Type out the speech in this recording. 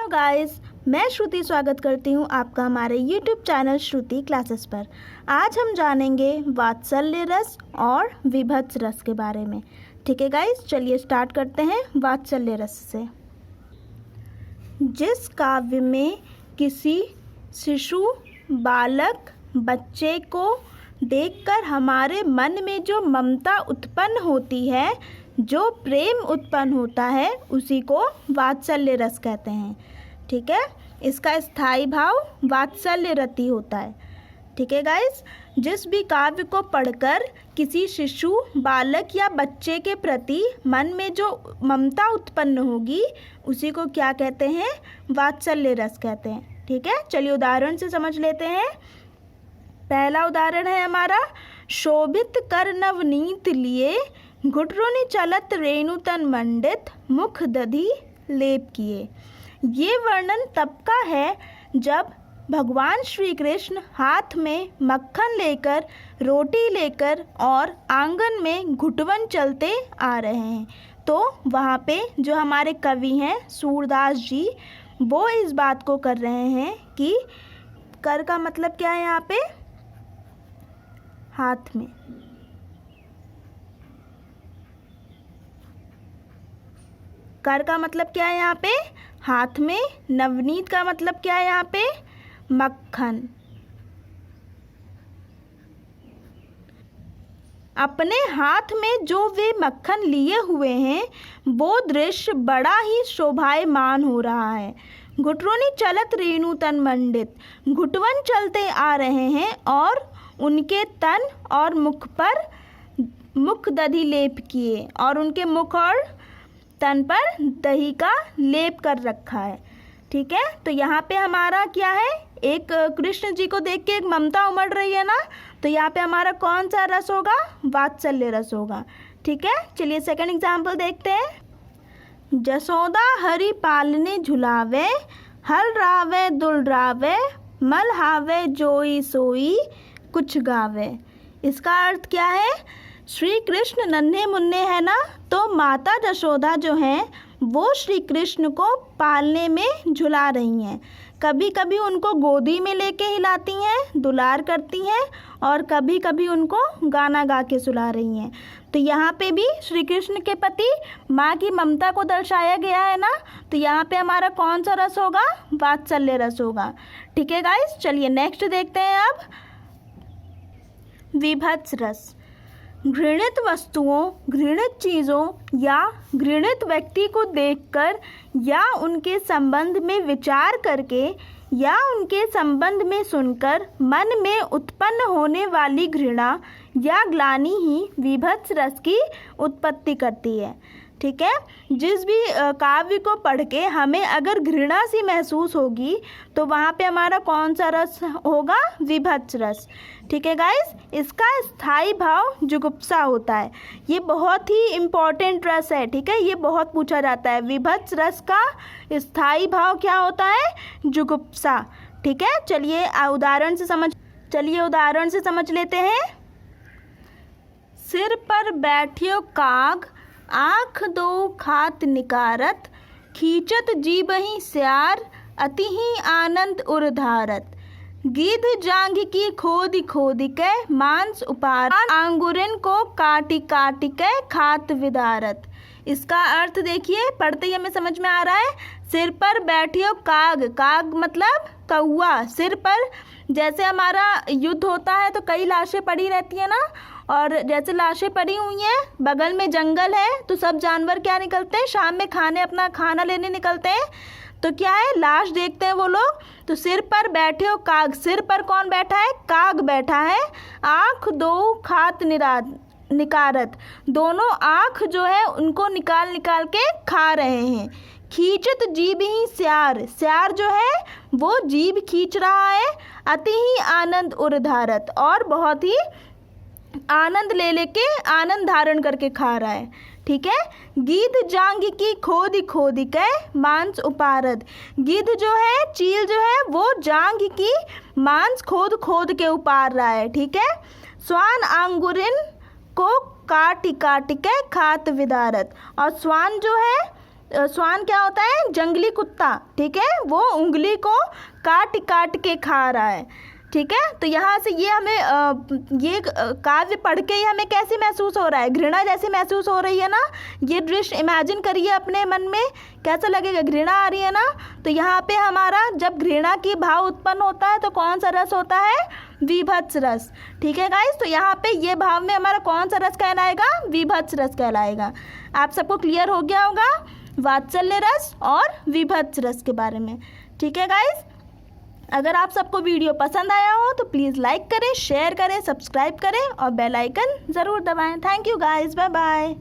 Hello guys, मैं श्रुति स्वागत करती हूँ आपका हमारे यूट्यूब चैनल श्रुति क्लासेस पर। आज हम जानेंगे वात्सल्य रस और विभत्स रस के बारे में। ठीक है गाइस, चलिए स्टार्ट करते हैं वात्सल्य रस से। जिस काव्य में किसी शिशु, बालक, बच्चे को देखकर हमारे मन में जो ममता उत्पन्न होती है, जो प्रेम उत्पन्न होता है, उसी को वात्सल्य रस कहते हैं। ठीक है, इसका स्थायी भाव वात्सल्य रति होता है। ठीक है गाइस, जिस भी काव्य को पढ़कर किसी शिशु, बालक या बच्चे के प्रति मन में जो ममता उत्पन्न होगी, उसी को क्या कहते हैं? वात्सल्य रस कहते हैं। ठीक है, चलिए उदाहरण से समझ लेते हैं। पहला उदाहरण है हमारा, शोभित कर नवनीत लिए, घुटरुनि चलत रेणु तन मंडित, मुख दधि लेप किए। ये वर्णन तब का है जब भगवान श्री कृष्ण हाथ में मक्खन लेकर, रोटी लेकर और आंगन में घुटवन चलते आ रहे हैं। तो वहाँ पे जो हमारे कवि हैं सूरदास जी, वो इस बात को कर रहे हैं कि कर का मतलब क्या है यहाँ पे? हाथ में। कर का मतलब क्या है यहाँ पे? हाथ में। नवनीत का मतलब क्या है यहाँ पे? मक्खन। अपने हाथ में जो वे मक्खन लिए हुए हैं, वो दृश्य बड़ा ही शोभायमान हो रहा है। घुटरुनि चलत रेणु तन मंडित, घुटवन चलते आ रहे हैं और उनके तन और मुख पर मुख दधि लेप किए, और उनके मुख और तन पर दही का लेप कर रखा है। ठीक है, तो यहाँ पे हमारा क्या है? एक कृष्ण जी को देख के एक ममता उमड़ रही है ना, तो यहाँ पे हमारा कौन सा रस होगा? वात्सल्य रस होगा। ठीक है, चलिए सेकंड एग्जाम्पल देखते हैं। जसोदा हरि पालने झुलावे, हल रावे दुलरावे, मल हावे जोई सोई कुछ गावे। इसका अर्थ क्या है? श्री कृष्ण नन्हे मुन्ने हैं ना, तो माता जशोदा जो हैं वो श्री कृष्ण को पालने में झुला रही हैं। कभी कभी उनको गोदी में लेके हिलाती हैं, दुलार करती हैं, और कभी कभी उनको गाना गा के सुला रही हैं। तो यहाँ पे भी श्री कृष्ण के प्रति माँ की ममता को दर्शाया गया है ना, तो यहाँ पे हमारा कौन सा रस होगा? वात्सल्य रस होगा। ठीक है गाइस, चलिए नेक्स्ट देखते हैं अब विभत्स रस। घृणित वस्तुओं, घृणित चीज़ों या घृणित व्यक्ति को देखकर या उनके संबंध में विचार करके या उनके संबंध में सुनकर मन में उत्पन्न होने वाली घृणा या ग्लानि ही विभत्स रस की उत्पत्ति करती है। ठीक है, जिस भी काव्य को पढ़ के हमें अगर घृणा सी महसूस होगी, तो वहाँ पे हमारा कौन सा रस होगा? विभत्स रस। ठीक है गाइस, इसका स्थायी भाव जुगुप्सा होता है। ये बहुत ही इम्पॉर्टेंट रस है। ठीक है, ये बहुत पूछा जाता है। विभत्स रस का स्थायी भाव क्या होता है? जुगुप्सा। ठीक है, चलिए उदाहरण से समझ लेते हैं। सिर पर बैठियो काग, आँख दो खात निकारत, खींचत जीबहि स्यार, अति ही आनंद उर्धारत। गिद्ध जांघ की खोदी खोदी के, मांस उपार, आंगुरिन को काटी काटी के खात विदारत। इसका अर्थ देखिए, पढ़ते ही हमें समझ में आ रहा है। सिर पर बैठियो काग, काग मतलब कौआ। सिर पर जैसे हमारा युद्ध होता है तो कई लाशें पड़ी रहती है ना, और जैसे लाशें पड़ी हुई हैं, बगल में जंगल है, तो सब जानवर क्या निकलते हैं? शाम में अपना खाना लेने निकलते हैं। तो क्या है? लाश देखते हैं वो लोग। तो सिर पर बैठे हो काग, सिर पर कौन बैठा है? काग बैठा है। आँख दो खात निकारत, दोनों आँख जो है उनको निकाल निकाल के खा रहे हैं। खींचत जीभ ही स्यार, स्यार जो है वो जीभ खींच रहा है। अति ही आनंद उर्धारत, और बहुत ही आनंद ले लेके, आनंद धारण करके खा रहा है। ठीक है, गिद्ध जांघ की खोदी खोदी के, मांस उपारद। गिद्ध जो है, चील जो है, वो जांघ की मांस खोद खोद के उपार रहा है। ठीक है, स्वान आंगुरिन को काटी काटी के खात विदारत, और स्वान जो है श्वान क्या होता है? जंगली कुत्ता, ठीक है, वो उंगली को काट काट के खा रहा है, ठीक है। तो यहाँ से ये हमें ये काव्य पढ़ के ही हमें कैसे महसूस हो रहा है? घृणा जैसी महसूस हो रही है ना। ये दृश्य इमेजिन करिए अपने मन में, कैसा लगेगा? घृणा आ रही है ना। तो यहाँ पे हमारा जब घृणा की भाव उत्पन्न होता है तो कौन सा रस होता है? विभत्स रस, ठीक है गाइस। तो यहाँ पे ये भाव में हमारा कौन सा रस कहलाएगा? विभत्स रस कहलाएगा। आप सबको क्लियर हो गया होगा वात्सल्य रस और विभत्स रस के बारे में, ठीक है गाइस। अगर आप सबको वीडियो पसंद आया हो तो प्लीज़ लाइक करें, शेयर करें, सब्सक्राइब करें और बेल आइकन ज़रूर दबाएं। Thank you guys, bye bye.